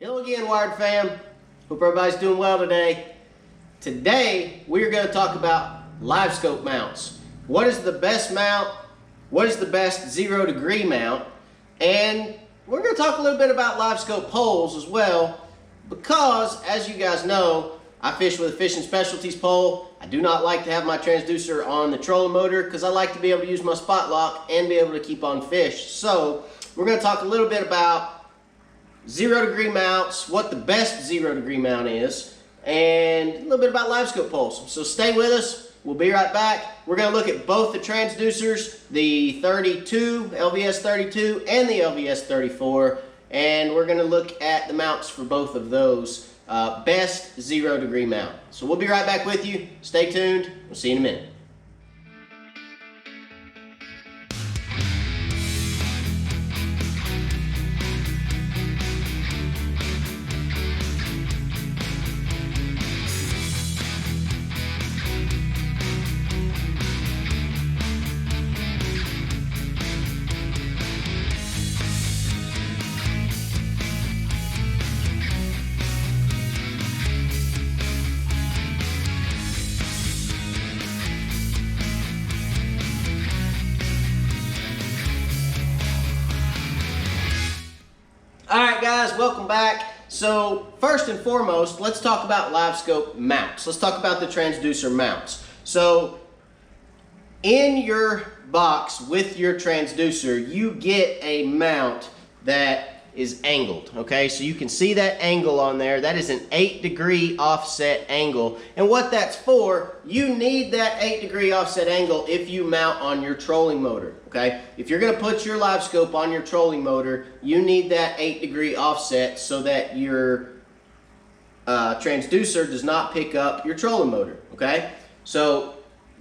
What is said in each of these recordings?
Hello again, Wired fam. Hope everybody's doing well today. Today, we're going to talk about Livescope mounts. What is the best mount? What is the best 0 degree mount? And we're going to talk a little bit about Livescope poles as well, because as you guys know, I fish with a fishing specialties pole. I do not like to have my transducer on the trolling motor because I like to be able to use my spot lock and be able to keep on fish. So we're going to talk a little bit about 0 degree mounts, what the best 0 degree mount is, and a little bit about Livescope poles. So stay with us. We'll be right back. We're going to look at both the transducers, the 32, LVS32, and the LVS34, and we're going to look at the mounts for both of those. Best 0 degree mount. So we'll be right back with you. Stay tuned. We'll see you in a minute. Alright guys, welcome back. So first and foremost, let's talk about Livescope mounts. Let's talk about the transducer mounts. So in your box with your transducer, you get a mount that is angled, okay? So you can see that angle on there. That is an 8 degree offset angle. And what that's for, you need that 8 degree offset angle if you mount on your trolling motor, okay? If you're gonna put your Livescope on your trolling motor, you need that 8 degree offset so that your transducer does not pick up your trolling motor, okay? So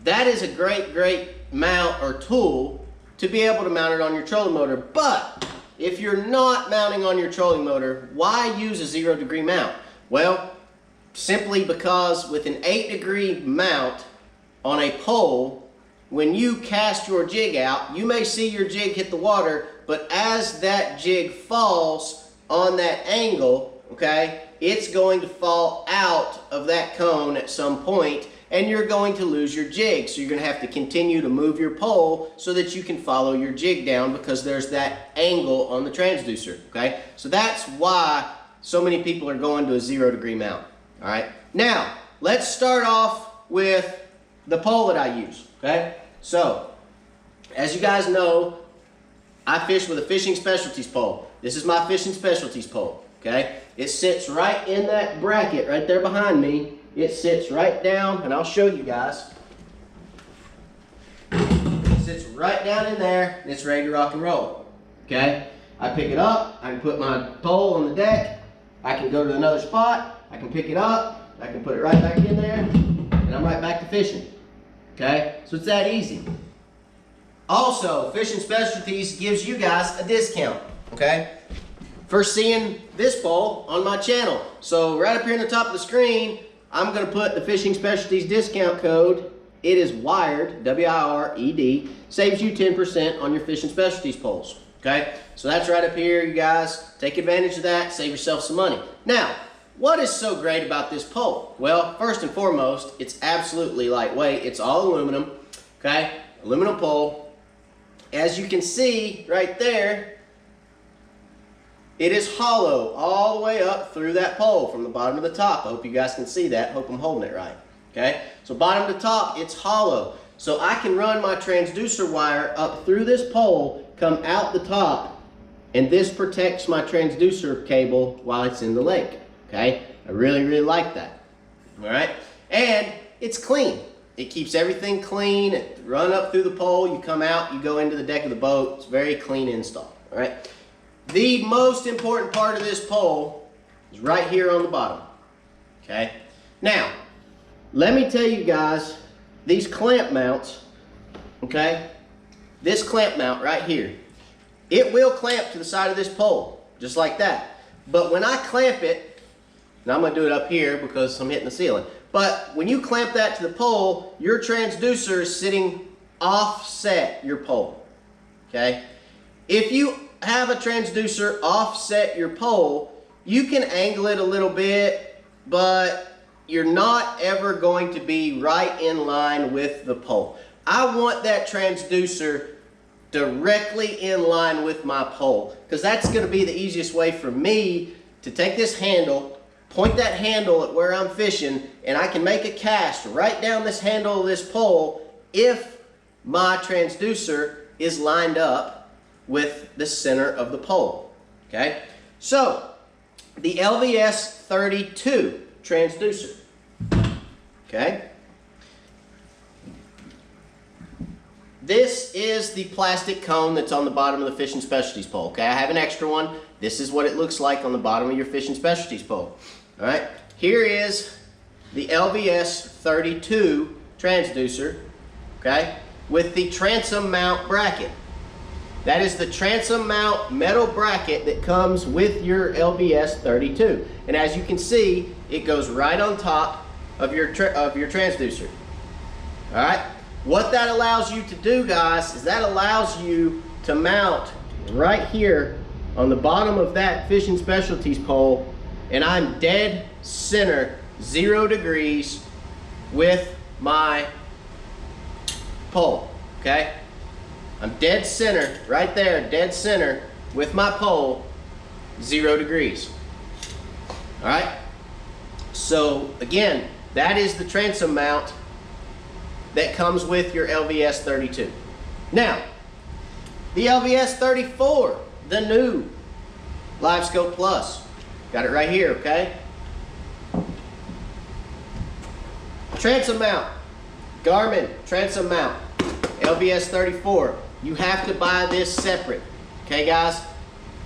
that is a great mount or tool to be able to mount it on your trolling motor. But if you're not mounting on your trolling motor, why use a 0 degree mount? Well, simply because with an 8 degree mount on a pole, when you cast your jig out, you may see your jig hit the water, but as that jig falls on that angle, okay, it's going to fall out of that cone at some point, and you're going to lose your jig. So you're going to have to continue to move your pole so that you can follow your jig down, because there's that angle on the transducer, okay? So that's why so many people are going to a 0 degree mount, all right? Now, let's start off with the pole that I use, okay? So, as you guys know, I fish with a fishing specialties pole. This is my fishing specialties pole, okay? It sits right in that bracket right there behind me. It sits right down, and I'll show you guys. It sits right down in there, and it's ready to rock and roll, okay? I pick it up, I can put my pole on the deck, I can go to another spot, I can pick it up, I can put it right back in there, and I'm right back to fishing, okay? So it's that easy. Also, Fishing Specialties gives you guys a discount, okay, for seeing this pole on my channel. So right up here in the top of the screen, I'm going to put the Fishing Specialties discount code. It is WIRED, W-I-R-E-D, saves you 10% on your Fishing Specialties poles, okay? So that's right up here, you guys. Take advantage of that, save yourself some money. Now, what is so great about this pole? Well, first and foremost, it's absolutely lightweight. It's all aluminum, okay? Aluminum pole. As you can see right there, it is hollow all the way up through that pole from the bottom to the top. I hope you guys can see that. Hope I'm holding it right. Okay? So bottom to top, it's hollow. So I can run my transducer wire up through this pole, come out the top, and this protects my transducer cable while it's in the lake. Okay? I really like that. Alright? And it's clean. It keeps everything clean. It run up through the pole, you come out, you go into the deck of the boat. It's a very clean install. Alright? The most important part of this pole is right here on the bottom, okay? Now, let me tell you guys, these clamp mounts, okay? This clamp mount right here, it will clamp to the side of this pole, just like that. But when I clamp it, and I'm gonna do it up here because I'm hitting the ceiling, but when you clamp that to the pole, your transducer is sitting offset your pole, okay? If you have a transducer offset your pole, you can angle it a little bit, but you're not ever going to be right in line with the pole. I want that transducer directly in line with my pole, because that's going to be the easiest way for me to take this handle, point that handle at where I'm fishing, and I can make a cast right down this handle of this pole if my transducer is lined up with the center of the pole. Okay, so the LVS32 transducer. Okay, this is the plastic cone that's on the bottom of the Fishing Specialties pole. Okay, I have an extra one. This is what it looks like on the bottom of your Fishing Specialties pole. All right, here is the LVS32 transducer, okay, with the transom mount bracket. That is the transom mount metal bracket that comes with your LVS32. And as you can see, it goes right on top of your transducer. All right, what that allows you to do, guys, is that allows you to mount right here on the bottom of that Fishing Specialties pole, and I'm dead center, 0 degrees with my pole, okay? I'm dead center, right there, dead center with my pole, 0 degrees. All right? So again, that is the transom mount that comes with your LVS32. Now, the LVS34, the new Livescope Plus. Got it right here, okay? Transom mount, Garmin transom mount, LVS34. You have to buy this separate, okay, guys?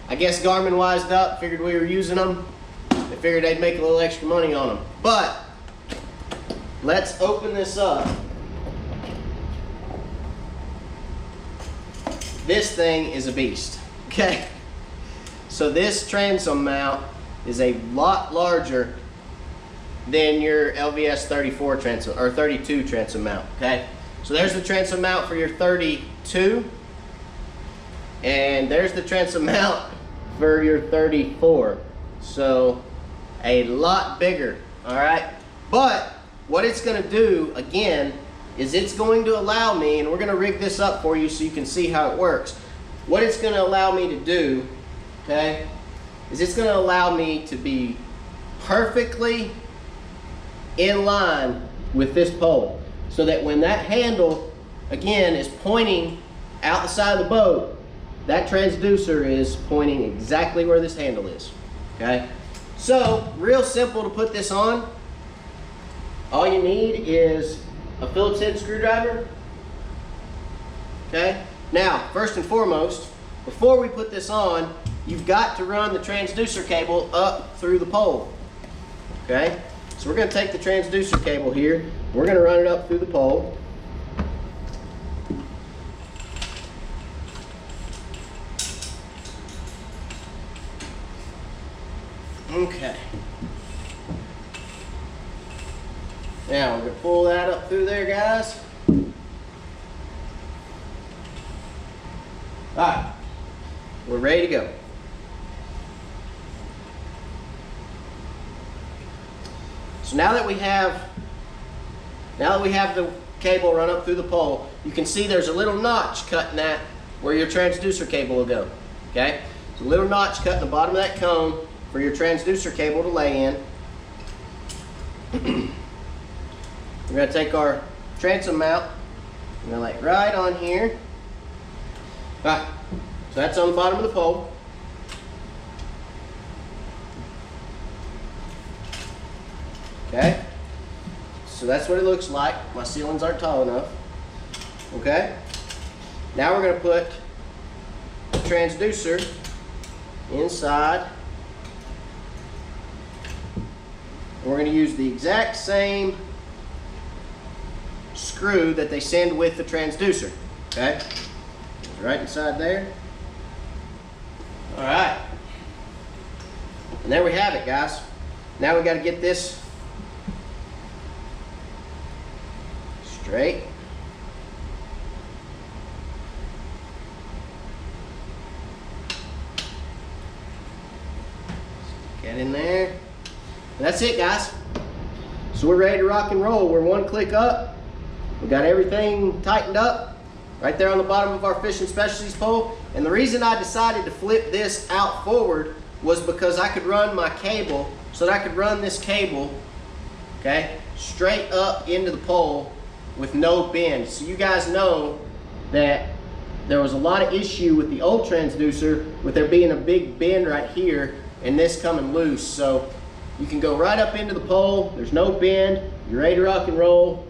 I guess Garmin wised up, figured we were using them. They figured they'd make a little extra money on them. But let's open this up. This thing is a beast, okay? So this transom mount is a lot larger than your LVS34 transom, or 32 transom mount, okay? So there's the transom mount for your 32, and there's the transom mount for your 34. So a lot bigger, all right? But what it's gonna do, again, is it's going to allow me, and we're gonna rig this up for you so you can see how it works. What it's gonna allow me to do, okay, is it's gonna allow me to be perfectly in line with this pole, so that when that handle, again, is pointing out the side of the boat, that transducer is pointing exactly where this handle is, okay? So, real simple to put this on. All you need is a Phillips head screwdriver, okay? Now, first and foremost, before we put this on, you've got to run the transducer cable up through the pole, okay? So we're going to take the transducer cable here, we're going to run it up through the pole. Okay. Now we're going to pull that up through there, guys. Alright, we're ready to go. So now that we have the cable run up through the pole, you can see there's a little notch cutting that where your transducer cable will go. Okay? So a little notch cut in the bottom of that cone for your transducer cable to lay in. We're going to take our transom mount, we're going to lay it right on here. Alright, so that's on the bottom of the pole. Okay, so that's what it looks like. My ceilings aren't tall enough. Okay, now we're going to put the transducer inside. And we're going to use the exact same screw that they send with the transducer. Okay, right inside there. All right, and there we have it, guys. Now we got to get this straight. Stick Get in there. And that's it, guys. So we're ready to rock and roll. We're one click up. We got everything tightened up right there on the bottom of our fishing specialties pole. And the reason I decided to flip this out forward was because I could run my cable, so that I could run this cable, okay, straight up into the pole with no bend. So you guys know that there was a lot of issue with the old transducer with there being a big bend right here and this coming loose. So you can go right up into the pole, there's no bend, you're ready to rock and roll.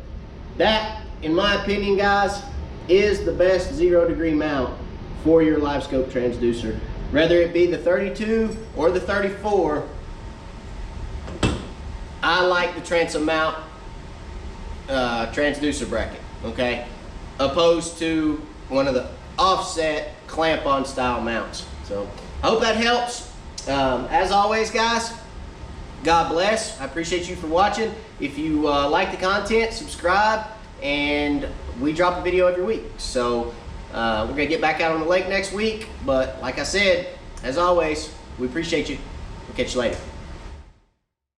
That, in my opinion, guys, is the best 0 degree mount for your Livescope transducer. Whether it be the 32 or the 34, I like the transom mount transducer bracket, okay? Opposed to one of the offset clamp-on style mounts. So I hope that helps. As always, guys, God bless. I appreciate you for watching. If you like the content, subscribe, and we drop a video every week. So we're gonna get back out on the lake next week, but like I said, as always, we appreciate you. We'll catch you later.